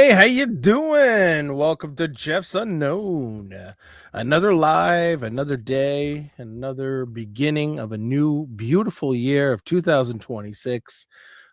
Hey, how you doing? Welcome to Jeff's Unknown. Another live, another day, another beginning of a new beautiful year of 2026.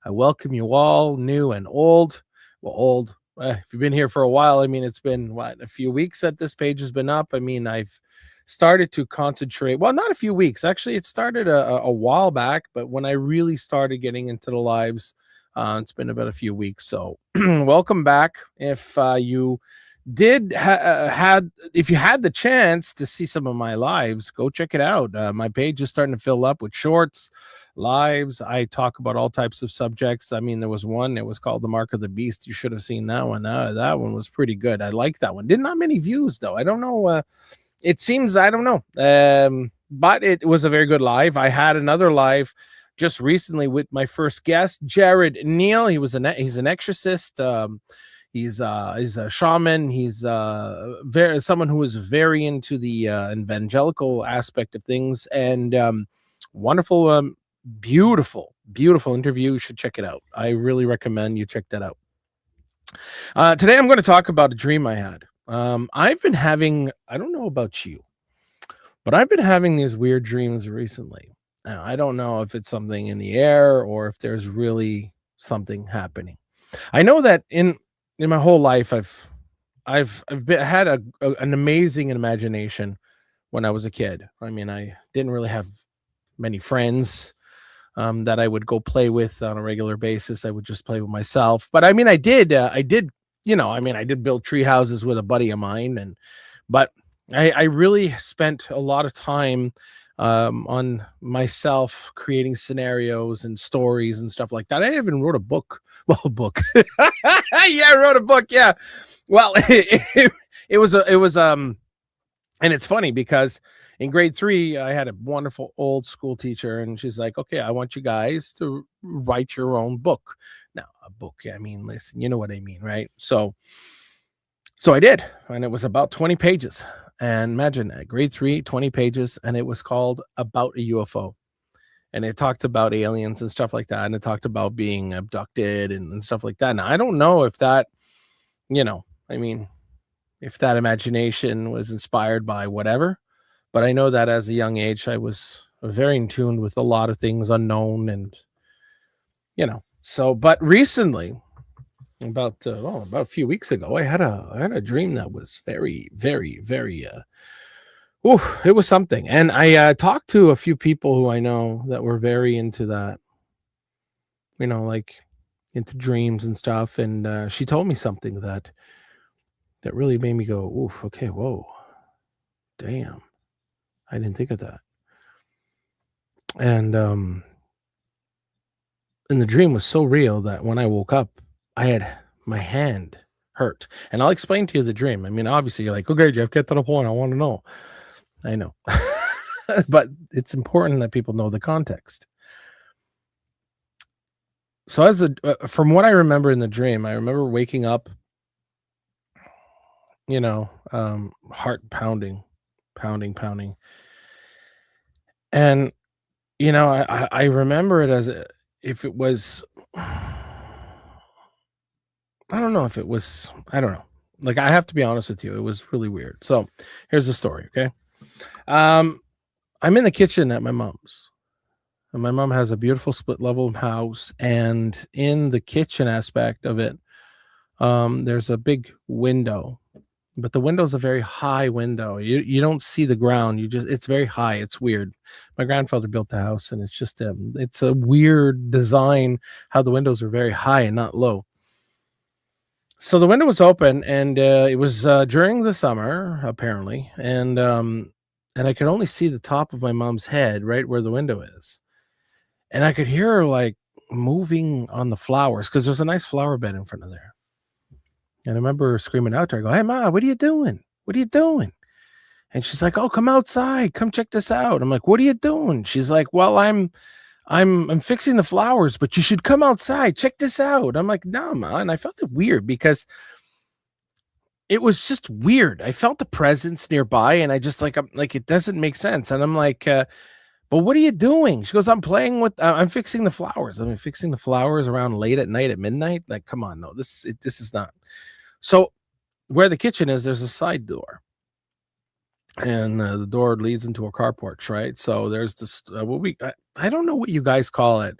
I welcome you all, new and old. Well, old. If you've been here for a while, I mean, it's been a few weeks that this page has been up. I mean, I've started to concentrate. Well, not a few weeks. Actually, it started a while back, but when I really started getting into the lives, it's been about a few weeks. So welcome back. If you if you had the chance to see some of my lives, go check it out. My page is starting to fill up with shorts, lives. I talk about all types of subjects. I mean, there was one, it was called The Mark of the Beast. You should have seen that one. That one was pretty good. I like that one. Did not many views though. I don't know. It seems, I don't know. But it was a very good live. I had another live just recently with my first guest, Jared Neal. He's an exorcist. He's a shaman. He's very someone who is very into the evangelical aspect of things, and wonderful, beautiful interview. You should check it out. I really recommend you check that out. Today I'm going to talk about a dream I had. I've been having, I don't know about you, but I've been having these weird dreams recently. Now, I don't know if it's something in the air or if there's really something happening. I know that in my whole life, had an amazing imagination when I was a kid. I mean, I didn't really have many friends that I would go play with on a regular basis. I would just play with myself. But I mean, I did, I did build tree houses with a buddy of mine, but I really spent a lot of time on myself creating scenarios and stories and stuff like that. I even wrote a book. Well, a book. Yeah, I wrote a book. Yeah. Well, it was and it's funny because in grade 3, I had a wonderful old school teacher, and she's like, okay, I want you guys to write your own book. Now, a book, I mean, listen, you know what I mean, right? So I did, and it was about 20 pages. And imagine at grade 3, 20 pages, and it was called About a UFO. And it talked about aliens and stuff like that. And it talked about being abducted and stuff like that. Now, I don't know if that, I mean, if that imagination was inspired by whatever, but I know that as a young age, I was very in tune with a lot of things unknown and, but recently, about a few weeks ago, I had a dream that was very, very, very it was something. And I talked to a few people who I know that were very into that, like into dreams and stuff. And she told me something that really made me go, oof, okay, whoa, damn, I didn't think of that. And the dream was so real that when I woke up, I had my hand hurt. And I'll explain to you the dream. I mean, obviously you're like, okay, Jeff, get to the point. I want to know. I know. But it's important that people know the context. So from what I remember in the dream, I remember waking up, heart pounding. And, I remember it as if it was, I don't know if it was, I don't know. Like, I have to be honest with you. It was really weird. So here's the story. Okay. I'm in the kitchen at my mom's. And my mom has a beautiful split level house. And in the kitchen aspect of it, there's a big window, but the window's a very high window. You don't see the ground. It's very high. It's weird. My grandfather built the house, and it's a weird design how the windows are very high and not low. So the window was open, and it was during the summer, apparently, and I could only see the top of my mom's head right where the window is. And I could hear her like moving on the flowers because there's a nice flower bed in front of there. And I remember her screaming out to her, I go, hey, Ma, what are you doing? What are you doing? And she's like, oh, come outside. Come check this out. I'm like, what are you doing? She's like, well, I'm fixing the flowers, but you should come outside. Check this out. I'm like, no, Ma. And I felt it weird because it was just weird. I felt the presence nearby, and I'm like, it doesn't make sense. And I'm like, but what are you doing? She goes, I'm fixing the flowers. I'm fixing the flowers around late at night at midnight. Like, come on, no, this is not. So where the kitchen is, there's a side door, and the door leads into a carport, right? So there's this I don't know what you guys call it.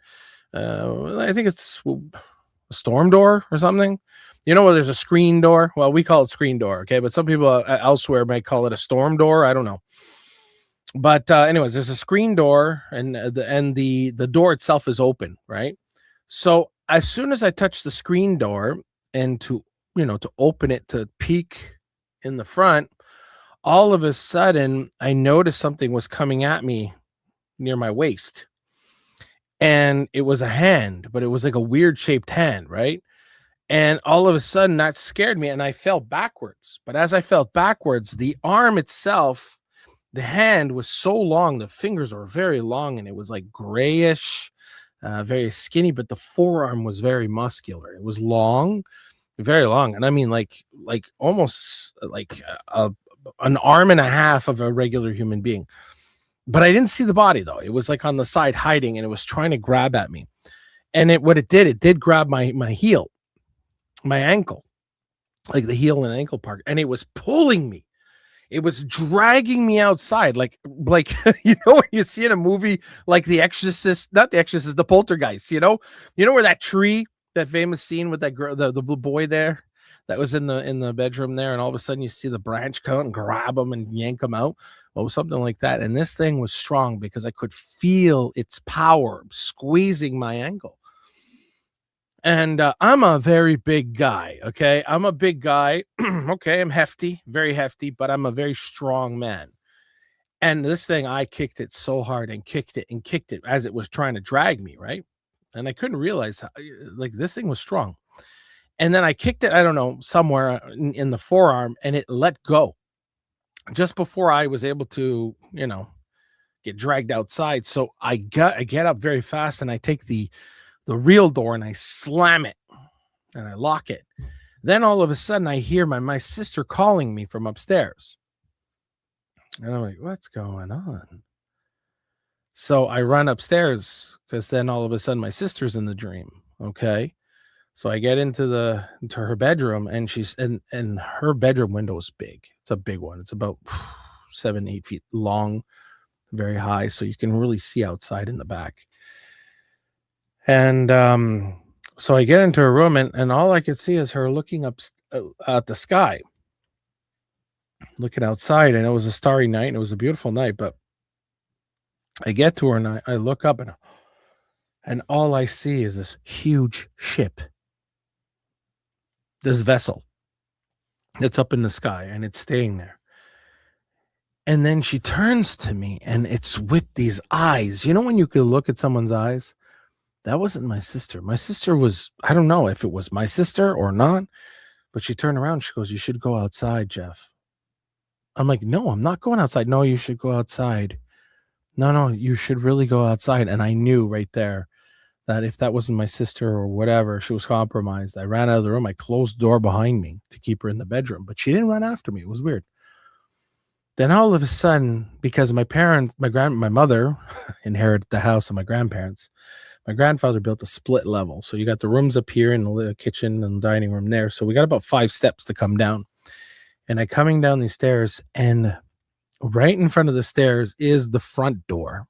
I think it's a storm door or something. You know where there's a screen door? Well, we call it screen door, okay? But some people elsewhere might call it a storm door. I don't know. But anyways, there's a screen door, and the door itself is open, right? So as soon as I touch the screen door and to open it to peek in the front, all of a sudden I noticed something was coming at me near my waist, and it was a hand, but it was like a weird shaped hand, right? And all of a sudden that scared me and I fell backwards. But as I fell backwards, the arm itself, the hand was so long, the fingers were very long, and it was like grayish, very skinny, but the forearm was very muscular. It was long, very long. And I mean like almost like an arm and a half of a regular human being. But I didn't see the body though. It was like on the side hiding, and it was trying to grab at me. And it did grab my heel, my ankle, like the heel and ankle part, and it was pulling me. It was dragging me outside, like when you see in a movie like The Exorcist, not The Exorcist, the Poltergeist. Where that tree, that famous scene with that girl, the blue boy there, that was in the bedroom there, and all of a sudden you see the branch come and grab him and yank him out. Well, something like that. And this thing was strong because I could feel its power squeezing my ankle. And I'm a very big guy. Okay. I'm a big guy. Okay. I'm hefty, very hefty, but I'm a very strong man. And this thing, I kicked it so hard and kicked it as it was trying to drag me. Right. And I couldn't realize like this thing was strong. And then I kicked it, I don't know, somewhere in the forearm, and it let go just before I was able to, get dragged outside. So I get up very fast, and I take the real door and I slam it and I lock it. Then all of a sudden I hear my sister calling me from upstairs. And I'm like, what's going on? So I run upstairs because then all of a sudden my sister's in the dream. Okay. So I get into her bedroom, and and her bedroom window is big. It's a big one. It's about 7-8 feet long, very high. So you can really see outside in the back. And so I get into her room, and all I could see is her looking up at the sky, looking outside. And it was a starry night, and it was a beautiful night. But I get to her, and I look up, and all I see is this huge ship, this vessel that's up in the sky, and it's staying there. And then she turns to me, and it's with these eyes. When you could look at someone's eyes? That wasn't my sister. My sister was, I don't know if it was my sister or not, but she turned around. She goes, "You should go outside, Jeff." I'm like, "No, I'm not going outside." "No, you should go outside." No, you should really go outside. And I knew right there that if that wasn't my sister or whatever, she was compromised. I ran out of the room. I closed the door behind me to keep her in the bedroom, but she didn't run after me. It was weird. Then all of a sudden, because my mother inherited the house of my grandparents, my grandfather built a split level. So you got the rooms up here and the kitchen and dining room there. So we got about 5 steps to come down. And I coming down these stairs, and right in front of the stairs is the front door.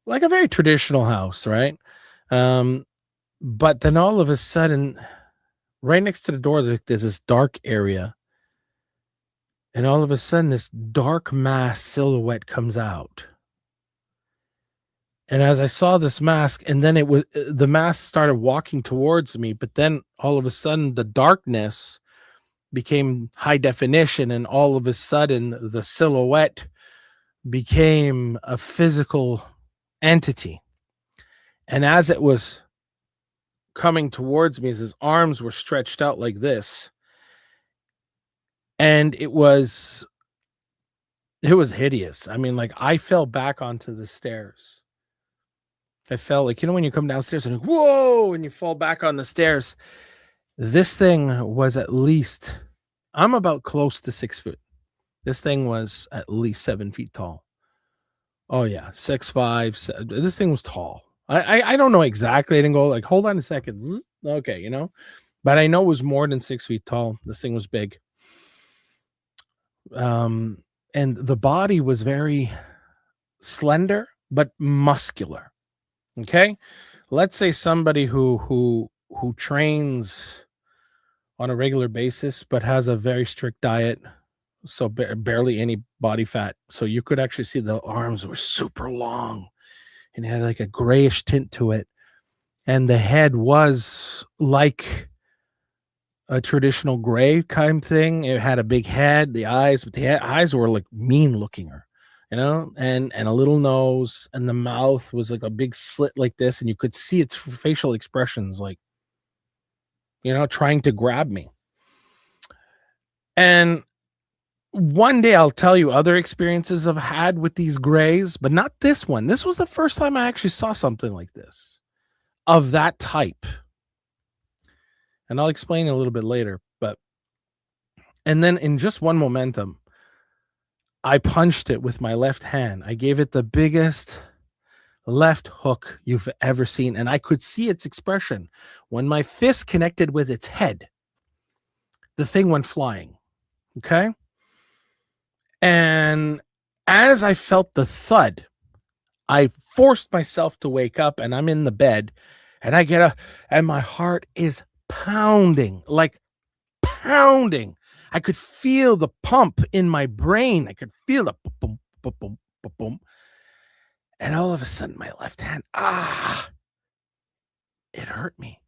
Like a very traditional house, right? But then all of a sudden, right next to the door, there's this dark area. And all of a sudden, this dark mass silhouette comes out. And as I saw this mask, and then the mask started walking towards me, but then all of a sudden the darkness became high definition, and all of a sudden the silhouette became a physical entity. And as it was coming towards me, his arms were stretched out like this, and it was hideous. I mean, like, I fell back onto the stairs. I felt like, when you come downstairs and whoa, and you fall back on the stairs. This thing was at least, I'm about close to 6 foot. This thing was at least 7 feet tall. Oh yeah, 6'5". This thing was tall. I don't know exactly. I didn't go like, hold on a second. Okay, but I know it was more than 6 feet tall. This thing was big. Um, and the body was very slender but muscular. Okay, let's say somebody who trains on a regular basis but has a very strict diet, so barely any body fat. So you could actually see the arms were super long and it had like a grayish tint to it, and the head was like a traditional gray kind of thing. It had a big head, the eyes, but the eyes were like mean looking, and a little nose, and the mouth was like a big slit like this, and you could see its facial expressions, like trying to grab me. And one day I'll tell you other experiences I've had with these grays, but not this one. This was the first time I actually saw something like this, of that type. And I'll explain a little bit later. And then in just one momentum, I punched it with my left hand. I gave it the biggest left hook you've ever seen. And I could see its expression. When my fist connected with its head, the thing went flying. Okay. And as I felt the thud, I forced myself to wake up, and I'm in the bed, and I get up, and my heart is pounding, like pounding. I could feel the pump in my brain. I could feel the boom, boom, boom, boom, boom. And all of a sudden, my left hand, it hurt me.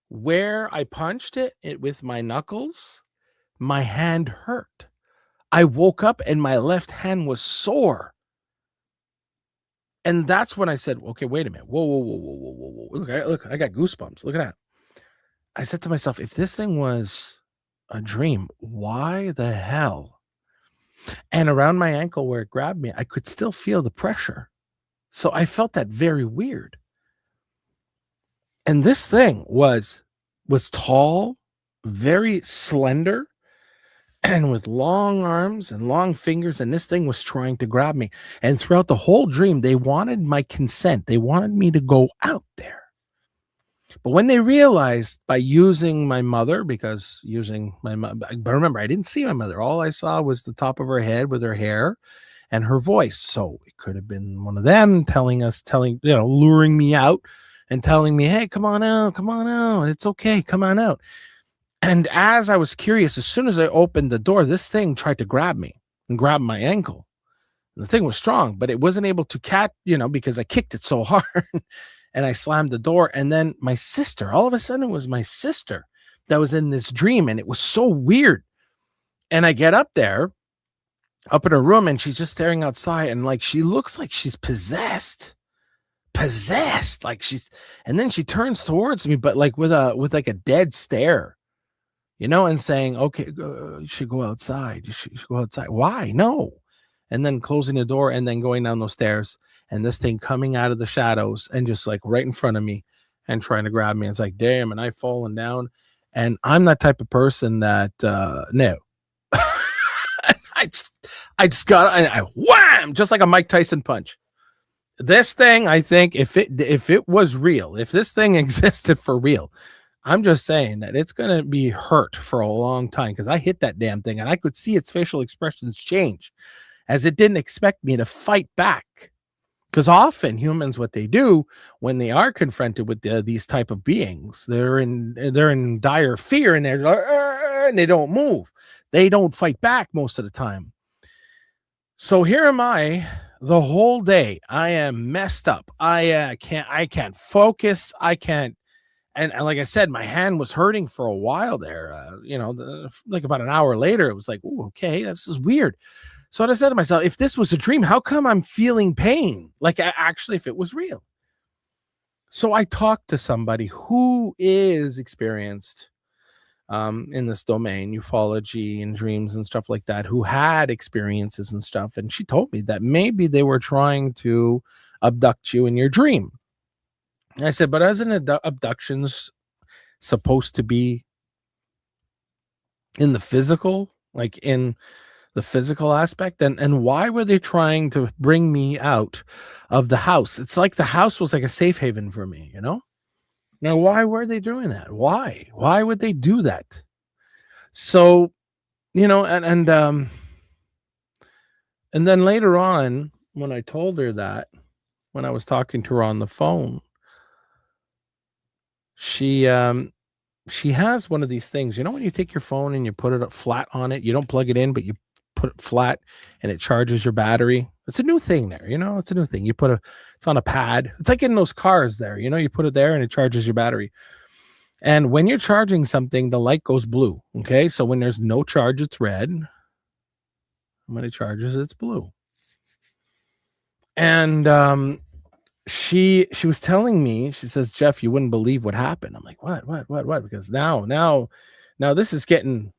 Where I punched it with my knuckles, my hand hurt. I woke up and my left hand was sore. And that's when I said, okay, wait a minute. Whoa, whoa, whoa, whoa, whoa, whoa, whoa. Look, I got goosebumps. Look at that. I said to myself, if this thing was a dream, why the hell? And around my ankle where it grabbed me, I could still feel the pressure. So I felt that very weird. And this thing was tall, very slender, and with long arms and long fingers, and this thing was trying to grab me. And throughout the whole dream, they wanted my consent. They wanted me to go out there. But when they realized by using my mother, but remember, I didn't see my mother. All I saw was the top of her head with her hair and her voice. So it could have been one of them luring me out and telling me, hey, come on out. It's okay. Come on out. And as I was curious, as soon as I opened the door, this thing tried to grab me and grab my ankle. The thing was strong, but it wasn't able to catch, because I kicked it so hard. And I slammed the door. And then my sister, all of a sudden, it was my sister that was in this dream. And it was so weird. And I get up there, up in her room, and she's just staring outside. And like, she looks like she's possessed. And then she turns towards me, but like with a dead stare, and saying, okay, you should go outside. You should go outside. Why? No. And then closing the door and then going down those stairs, and this thing coming out of the shadows and just like right in front of me and trying to grab me. It's like, damn. And I've fallen down, and I'm that type of person that, no, I just got, I wham, just like a Mike Tyson punch. This thing, I think if it was real, if this thing existed for real, I'm just saying that it's going to be hurt for a long time, because I hit that damn thing and I could see its facial expressions change as it didn't expect me to fight back. Because often humans, what they do when they are confronted with these type of beings, they're in dire fear, and they're like, and they don't move. They don't fight back most of the time. So here am I the whole day. I am messed up. I can't focus. I can't. And like I said, my hand was hurting for a while there. Like about an hour later, it was like, oh, okay, this is weird. So I said to myself, if this was a dream, how come I'm feeling pain? Like, actually, if it was real. So I talked to somebody who is experienced in this domain, ufology and dreams and stuff like that, who had experiences and stuff. And she told me that maybe they were trying to abduct you in your dream. And I said, but isn't abductions supposed to be in the physical, like in the physical aspect? And why were they trying to bring me out of the house? It's like the house was like a safe haven for me, Now, why were they doing that? Why would they do that? So, you know, and then later on, when I told her that, when I was talking to her on the phone, she she has one of these things. You know when you take your phone and you put it up flat on it, you don't plug it in, but you put it flat and it charges your battery. It's a new thing there, you know, it's a new thing. It's on a pad. It's like in those cars there, you know, you put it there and it charges your battery. And when you're charging something, the light goes blue. Okay. So when there's no charge, it's red. When it charges, it's blue. And she was telling me, she says, Jeff, you wouldn't believe what happened. I'm like, what? Because now this is getting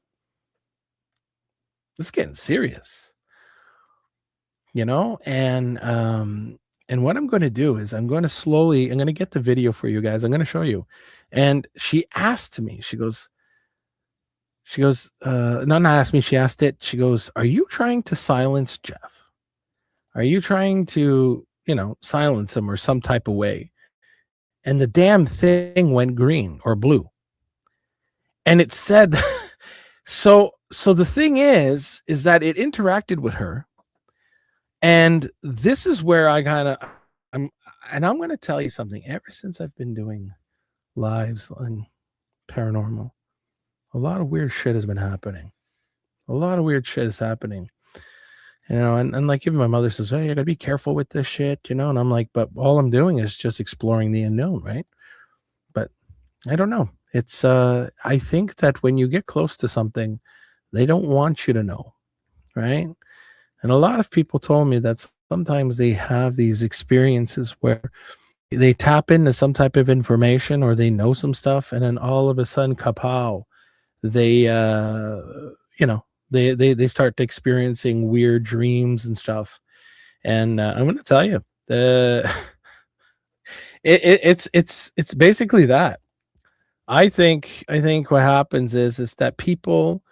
serious, you know? And what I'm going to do is I'm going to get the video for you guys. I'm going to show you. And she asked me, not asked me, she asked it. She goes, are you trying to silence Jeff? Are you trying to, you know, silence him or some type of way? And the damn thing went green or blue. And it said, so the thing is that it interacted with her. And this is where I'm going to tell you something. Ever since I've been doing lives on paranormal, a lot of weird shit has been happening. A lot of weird shit is happening. You know, and like even my mother says, "Oh, you gotta be careful with this shit," you know, and I'm like, but all I'm doing is just exploring the unknown, right? But I don't know. It's I think that when you get close to something, they don't want you to know, right? And a lot of people told me that sometimes they have these experiences where they tap into some type of information or they know some stuff, and then all of a sudden, kapow, they you know, they start experiencing weird dreams and stuff. And I'm going to tell you, the it's basically that. I think what happens is that people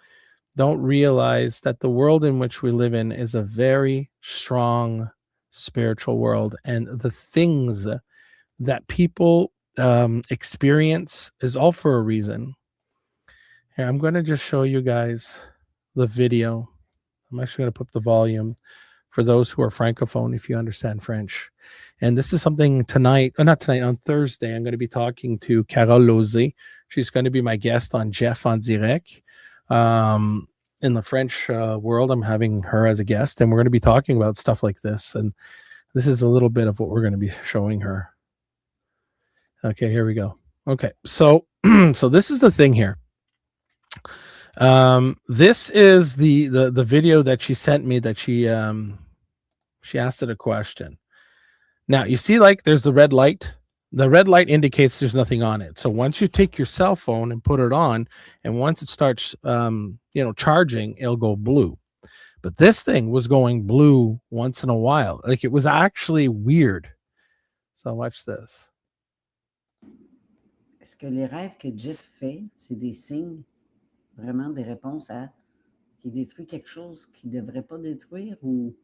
don't realize that the world in which we live in is a very strong spiritual world, and the things that people experience is all for a reason. Here, I'm going to just show you guys the video. I'm actually going to put the volume for those who are francophone, if you understand French. And this is something tonight, not tonight, on Thursday, I'm going to be talking to Carole Lozé. She's going to be my guest on Jeff en Direct. In the French world, I'm having her as a guest, and we're going to be talking about stuff like this. And this is a little bit of what we're going to be showing her. Okay, here we go. Okay, so so this is the thing here. This is the video that she sent me that she asked it a question. Now you see, like, there's the red light. The red light indicates there's nothing on it. So once you take your cell phone and put it on, and once it starts charging, it'll go blue. But this thing was going blue once in a while. Like, it was actually weird. So watch this. Est-ce que les rêves que Jeff fait, c'est des signes, vraiment des réponses à qu'il détruit quelque chose qu'il ne devrait pas détruire, ou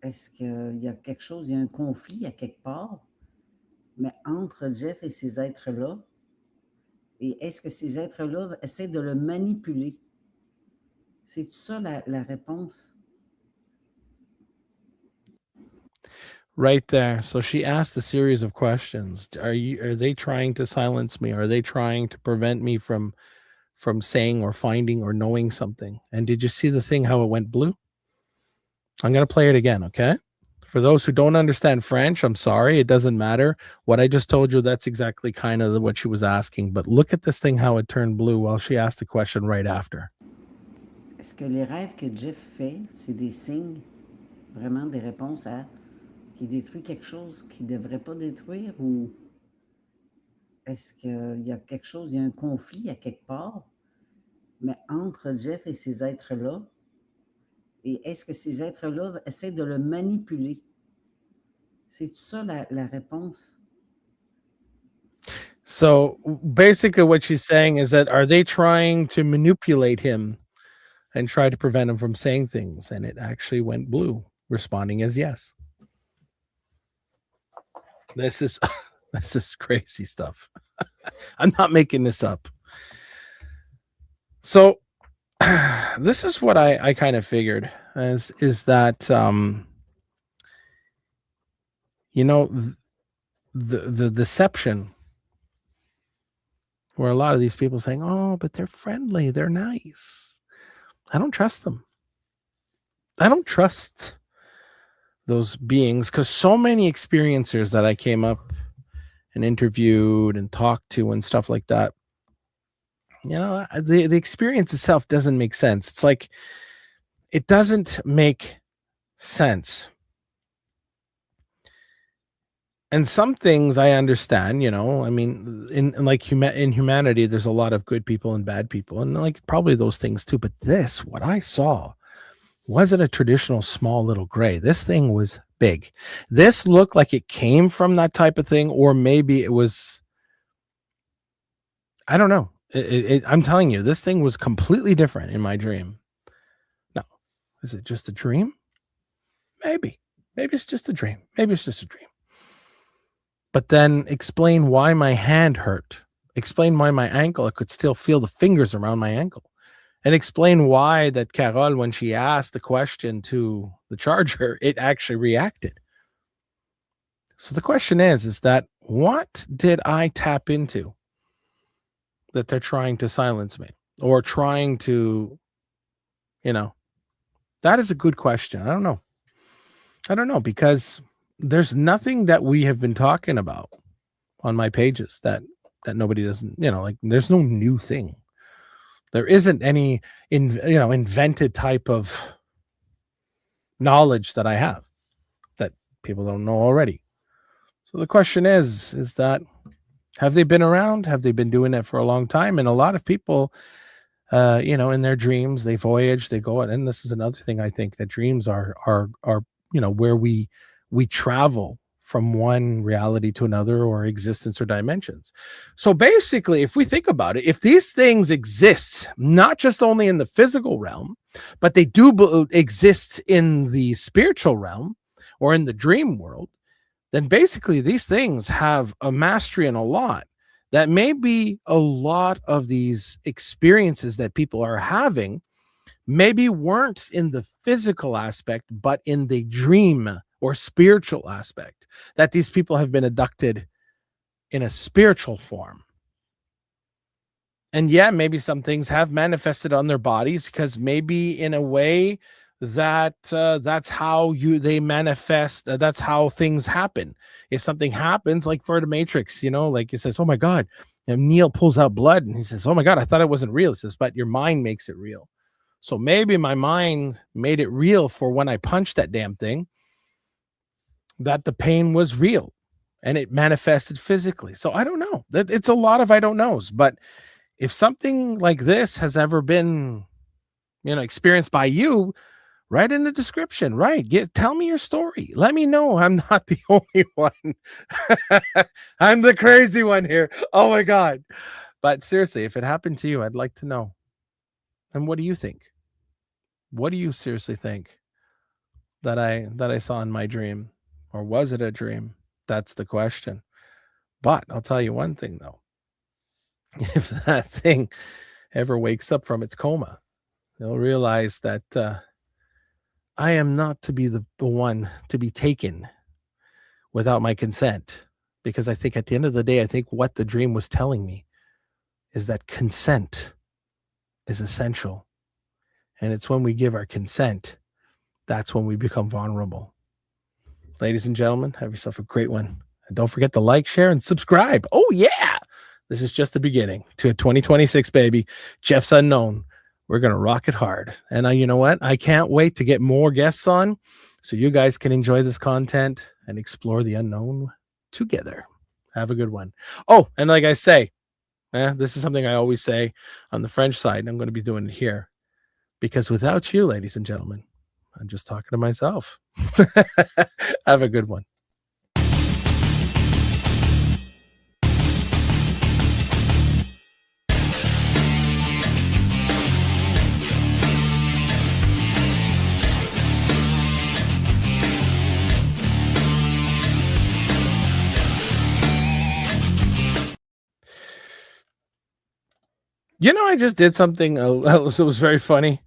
est-ce qu'il y a quelque chose, il y a un conflit à quelque part, mais entre Jeff et ces êtres-là, et est-ce que ces êtres-là essaient de le manipuler? C'est ça la réponse? Right there. So she asked a series of questions. Are they trying to silence me? Are they trying to prevent me from saying or finding or knowing something? And did you see the thing how it went blue? I'm going to play it again, okay? For those who don't understand French, I'm sorry, it doesn't matter. What I just told you, that's exactly kind of what she was asking. But look at this thing how it turned blue while she asked the question right after. Est-ce que les rêves que Jeff fait, c'est des signes, vraiment des réponses à qu'il détruit quelque chose qu'il ne devrait pas détruire, ou est-ce qu'il y a quelque chose, il y a un conflit à quelque part, mais entre Jeff et ces êtres-là, et est-ce que ces êtres-là essaient de le manipuler? C'est ça la réponse? So basically, what she's saying is that, are they trying to manipulate him and try to prevent him from saying things? And it actually went blue, responding as yes. This is This is crazy stuff. I'm not making this up. So this is what I kind of figured is that you know the deception where a lot of these people saying, "Oh, but they're friendly, they're nice." I don't trust them. I don't trust those beings because so many experiencers that I came up and interviewed and talked to and stuff like that, the experience itself doesn't make sense. It's like it doesn't make sense. And some things I understand, I mean, in humanity, there's a lot of good people and bad people, and like probably those things too. But this, what I saw, wasn't a traditional small little gray. This thing was big. This looked like it came from that type of thing, or maybe it was, I don't know. I'm telling you, this thing was completely different in my dream. Now, is it just a dream? Maybe. Maybe it's just a dream. Maybe it's just a dream. But then explain why my hand hurt. Explain why my ankle, I could still feel the fingers around my ankle. And explain why that Carol, when she asked the question to the charger, it actually reacted. So the question is that what did I tap into that they're trying to silence me or trying to, that is a good question. I don't know because there's nothing that we have been talking about on my pages that nobody doesn't, like there's no new thing. There isn't any invented type of knowledge that I have that people don't know already. So the question is that have they been around? Have they been doing it for a long time? And a lot of people, in their dreams, they voyage, they go out. And this is another thing I think, that dreams are where we travel from one reality to another, or existence or dimensions. So basically, if we think about it, if these things exist, not just only in the physical realm, but they do exist in the spiritual realm or in the dream world, then basically these things have a mastery and a lot that maybe a lot of these experiences that people are having maybe weren't in the physical aspect, but in the dream or spiritual aspect, that these people have been abducted in a spiritual form. And yeah, maybe some things have manifested on their bodies, because maybe in a way that that's how they manifest. That's how things happen. If something happens, like for the Matrix, like it says, "Oh my God," and Neil pulls out blood and he says, "Oh my God, I thought it wasn't real." He says, "But your mind makes it real." So maybe my mind made it real for when I punched that damn thing, that the pain was real and it manifested physically. So I don't know. That it's a lot of I don't knows. But if something like this has ever been, experienced by you, write in the description. Tell me your story. Let me know. I'm not the only one. I'm the crazy one here. Oh my God. But seriously, if it happened to you, I'd like to know. And what do you think? What do you seriously think that I saw in my dream? Or was it a dream? That's the question. But I'll tell you one thing, though. If that thing ever wakes up from its coma, they'll realize that I am not to be the one to be taken without my consent. Because I think at the end of the day, I think what the dream was telling me is that consent is essential. And it's when we give our consent, that's when we become vulnerable. Ladies and gentlemen, have yourself a great one. And don't forget to like, share, and subscribe. Oh, yeah. This is just the beginning to 2026, baby. Jeff's Unknown. We're going to rock it hard. And you know what? I can't wait to get more guests on so you guys can enjoy this content and explore the unknown together. Have a good one. Oh, and like I say, this is something I always say on the French side. I'm going to be doing it here. Because without you, ladies and gentlemen, I'm just talking to myself. Have a good one. I just did something. It was very funny.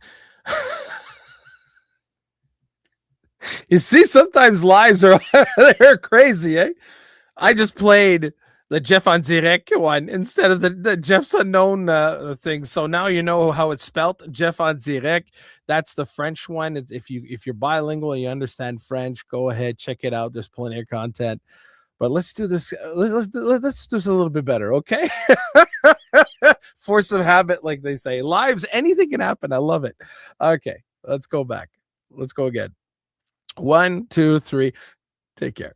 You see, sometimes lives are they're crazy, eh? I just played the Jeff on Zirek one instead of the Jeff's unknown thing. So now you know how it's spelt. Jeff on Zirek. That's the French one. If you're bilingual and you understand French, go ahead, check it out. There's plenty of content. But let's do this. Let's do this a little bit better, okay? Force of habit, like they say. Lives, anything can happen. I love it. Okay, let's go back. Let's go again. 1, 2, 3. Take care.